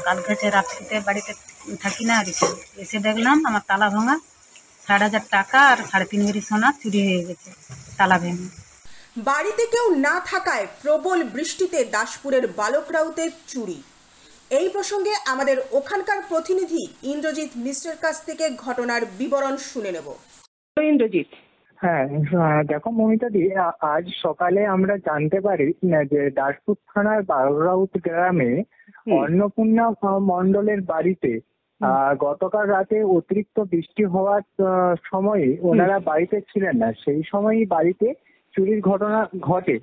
কালকে হচ্ছে রাত্রিতে বাড়িতে থাকি না আর কি, এসে দেখলাম আমার তালা ভাঙা, ৬০০০ টাকা আর ৩.৫ ভরি সোনা চুরি হয়ে গেছে তালা ভেঙে। বাড়িতে কেউ না থাকায় প্রবল বৃষ্টিতে দাসপুরের বালক রাউতের চুরি। এই প্রসঙ্গে আমাদের ওখানকার প্রতিনিধি ইন্দ্রজিৎ মিশ্রের কাছ থেকে ঘটনার বিবরণ শুনে নেব। ইন্দ্রজিৎ। হ্যাঁ, দেখো মমিতাদি, আজ সকালে আমরা জানতে পারি যে দাসপুর থানার বারোরাউত গ্রামে অন্নপূর্ণা মণ্ডলের বাড়িতে গতকাল রাতে অতিরিক্ত বৃষ্টি হওয়ার সময়ে ওনারা বাড়িতে ছিলেন না, সেই সময়ই বাড়িতে চুরির ঘটনা ঘটে।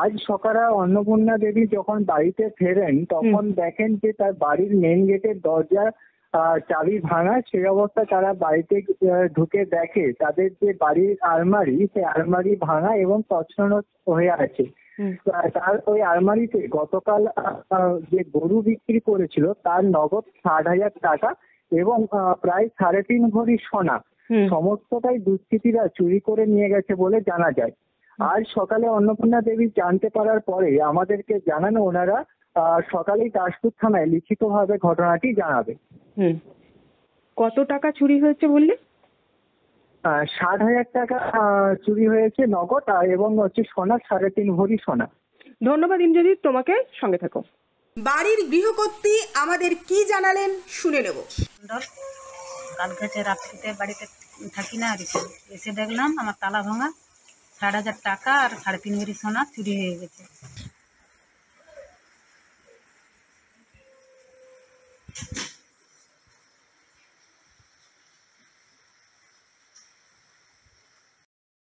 আজ সকালে অন্নপূর্ণা দেবী যখন বাড়িতে ফেরেন তখন দেখেন যে তার বাড়ির মেন গেটের দরজা চাবি ভাঙা। সেই অবস্থায় তারা বাড়িতে ঢুকে দেখে তাদের যে বাড়ির আলমারি, সেই আলমারি ভাঙা এবং তছনছ হয়ে আছে। তার ওই আলমারিতে গতকাল যে গরু বিক্রি করেছিল তার নগদ ৬০,০০০ টাকা এবং প্রায় ৩.৫ ভরি সোনা সমস্তটাই দুষ্কৃতীরা চুরি করে নিয়ে গেছে বলে জানা যায়। আজ সকালে অন্নপূর্ণা দেবী জানতে পারার পরে আমাদেরকে জানানো ওনারা সকালেই দাসপুর থানায় লিখিতভাবে ঘটনাটি জানাবে। কত টাকা চুরি হয়েছে বললে? ৬০,০০০ টাকা চুরি হয়েছে নগদ এবং হচ্ছে সোনা ৩.৫ ভরি সোনা। ধন্যবাদ ইন্দ্রজিৎ, তোমাকে, সঙ্গে থাকো। বাড়ির গৃহকর্ত্রী আমাদের কি জানালেন শুনে নেব। কালকে হচ্ছে রাত্রিতে বাড়িতে থাকি না আর কি, এসে দেখলাম আমার তালা ভাঙা, ৬০০০ টাকা আর ৩.৫ ভরি সোনা চুরি হয়ে গেছে।